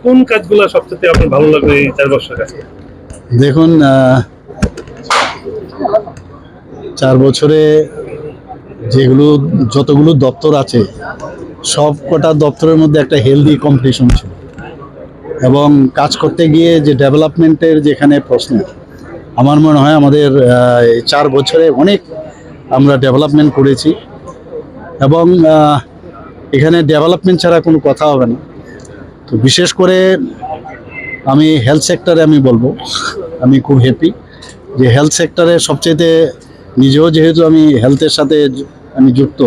কোন কাজগুলো সবচেয়ে আপনার ভালো লাগবে এই 4 বছর কাছে? দেখুন, 4 বছরে যতগুলো দপ্তর আছে সব কটা দপ্তরের মধ্যে একটা হেলদি কম্পিটিশন ছিল, এবং কাজ করতে গিয়ে যে ডেভেলপমেন্টের যেখানে প্রশ্ন, আমার মনে হয় আমাদের এই 4 বছরে অনেক আমরা ডেভেলপমেন্ট করেছি, এবং এখানে ডেভেলপমেন্ট ছাড়া কোনো কথা হবে না। তো বিশেষ করে আমি হেলথ সেক্টরে আমি বলবো আমি খুব হ্যাপি যে হেলথ সেক্টরে সবচেয়ে নিজেও যেহেতু আমি হেলথের সাথে আমি যুক্ত,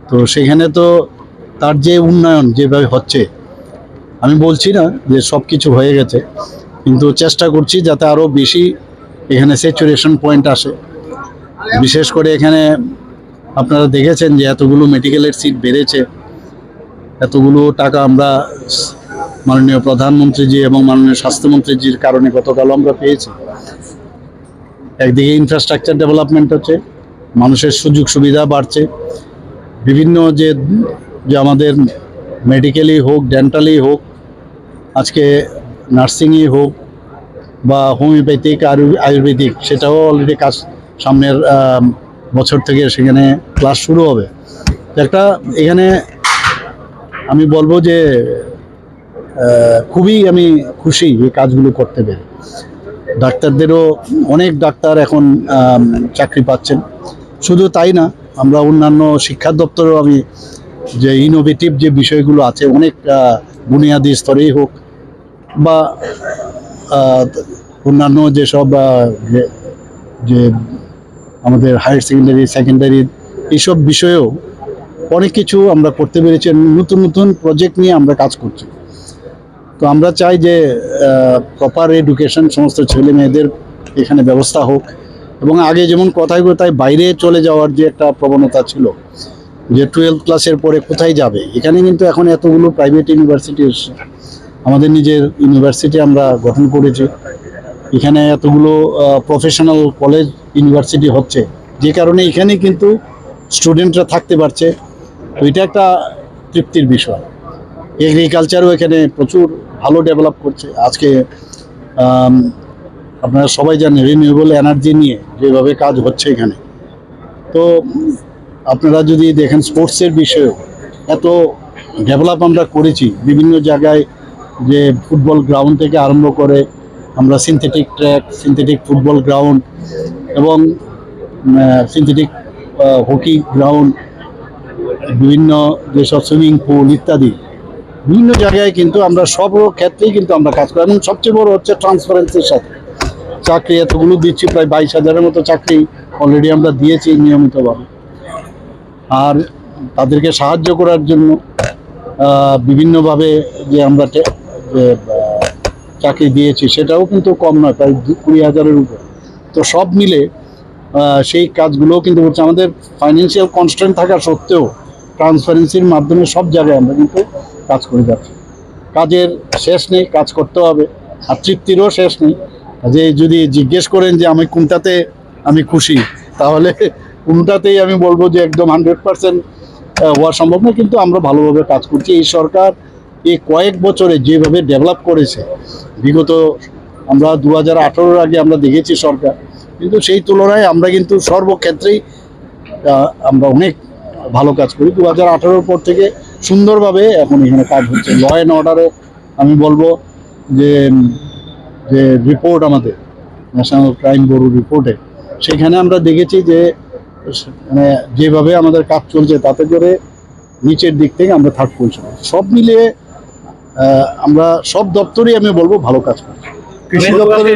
তো সেখানে তো তার যে উন্নয়ন যেভাবে হচ্ছে, আমি বলছি না যে সব কিছু হয়ে গেছে, কিন্তু চেষ্টা করছি যাতে আরও বেশি এখানে স্যাচুরেশন পয়েন্ট আসে। বিশেষ করে এখানে আপনারা দেখেছেন যে এতগুলো মেডিকেলের সিট বেড়েছে, এতগুলো টাকা আমরা মাননীয় প্রধানমন্ত্রীজি এবং মাননীয় স্বাস্থ্যমন্ত্রীজির কারণে গতকাল আমরা পেয়েছি। একদিকে ইনফ্রাস্ট্রাকচার ডেভেলপমেন্ট হচ্ছে, মানুষের সুযোগ সুবিধা বাড়ছে, বিভিন্ন যে আমাদের মেডিকেলই হোক, ডেন্টালই হোক, আজকে নার্সিংই হোক বা হোমিওপ্যাথিক আয়ুর্বেদিক, সেটাও অলরেডি কাজ সামনের বছর থেকে সেখানে ক্লাস শুরু হবে। একটা এখানে আমি বলবো যে খুবই আমি খুশি এই কাজগুলো করতে পেরে। ডাক্তারদেরও অনেক ডাক্তার এখন চাকরি পাচ্ছেন। শুধু তাই না, আমরা অন্যান্য শিক্ষা দপ্তরেও আমি যে ইনোভেটিভ যে বিষয়গুলো আছে, অনেক বুনিয়াদী স্তরেই হোক বা অন্যান্য যেসব যে আমাদের হায়ার সেকেন্ডারি এইসব বিষয়েও অনেক কিছু আমরা করতে পেরেছি। নতুন নতুন প্রজেক্ট নিয়ে আমরা কাজ করছি। তো আমরা চাই যে প্রপার এডুকেশন সমস্ত ছেলে মেয়েদের এখানে ব্যবস্থা হোক, এবং আগে যেমন কথায় কথায় বাইরে চলে যাওয়ার যে একটা প্রবণতা ছিল যে 12th ক্লাসের পরে কোথায় যাবে, এখানে কিন্তু এখন এতগুলো প্রাইভেট ইউনিভার্সিটি এসছে। আমাদের নিজের ইউনিভার্সিটি আমরা গঠন করেছি, এখানে এতগুলো প্রফেশনাল কলেজ ইউনিভার্সিটি হচ্ছে, যে কারণে এখানে কিন্তু স্টুডেন্টরা থাকতে পারছে। তো এটা একটা তৃপ্তির বিষয়। এগ্রিকালচারও এখানে প্রচুর ভালো ডেভেলপ করছে। আজকে আপনারা সবাই জানেন রিনিউয়েবল এনার্জি নিয়ে যেভাবে কাজ হচ্ছে এখানে। তো আপনারা যদি দেখেন স্পোর্টসের বিষয়েও এত ডেভেলপ আমরা করেছি, বিভিন্ন জায়গায় যে ফুটবল গ্রাউন্ড থেকে আরম্ভ করে আমরা synthetic track, synthetic football ground এবং সিনথেটিক হকি গ্রাউন্ড, বিভিন্ন যেসব সুইমিং পুল ইত্যাদি বিভিন্ন জায়গায় কিন্তু আমরা সব ক্ষেত্রেই কিন্তু আমরা কাজ করি। এবং সবচেয়ে বড় হচ্ছে ট্রান্সপারেন্সির সাথে চাকরি এতগুলো দিচ্ছি, প্রায় 22,000-এর মতো চাকরি অলরেডি আমরা দিয়েছি নিয়মিতভাবে। আর তাদেরকে সাহায্য করার জন্য বিভিন্নভাবে যে আমরা যে চাকরি দিয়েছি সেটাও কিন্তু কম নয়, প্রায় 20,000-এর উপরে। তো সব মিলে সেই কাজগুলোও কিন্তু হচ্ছে। আমাদের ফাইন্যান্সিয়াল কনস্ট্রেন্ট থাকা সত্ত্বেও ট্রান্সপারেন্সির মাধ্যমে সব জায়গায় আমরা কিন্তু কাজ করে যাচ্ছি। কাজের শেষ নেই, কাজ করতে হবে, আর তৃপ্তিরও শেষ নেই। যে যদি জিজ্ঞেস করেন যে আমি কোনটাতে আমি খুশি, তাহলে কোনটাতেই আমি বলবো যে একদম 100% হওয়া সম্ভব না, কিন্তু আমরা ভালোভাবে কাজ করছি। এই সরকার এই কয়েক বছরে যেভাবে ডেভেলপ করেছে, বিগত আমরা 2018-এর আগে আমরা দেখেছি সরকার, কিন্তু সেই তুলনায় আমরা কিন্তু সর্বক্ষেত্রেই আমরা অনেক ভালো কাজ করি। 2018-এর পর থেকে সুন্দরভাবে এখন এখানে কাজ হচ্ছে। ল অ্যান্ড অর্ডারে আমি বলবো যে যে রিপোর্ট আমাদের ন্যাশনাল ক্রাইম ব্যুরো রিপোর্টে, সেখানে আমরা দেখেছি যে মানে যেভাবে আমাদের কাজ চলছে তাতে করে নিচের দিক থেকে আমরা 3rd পজিশনে। সব মিলিয়ে আমরা সব দপ্তরই আমি বলবো ভালো কাজ করছি। কৃষি দপ্তরের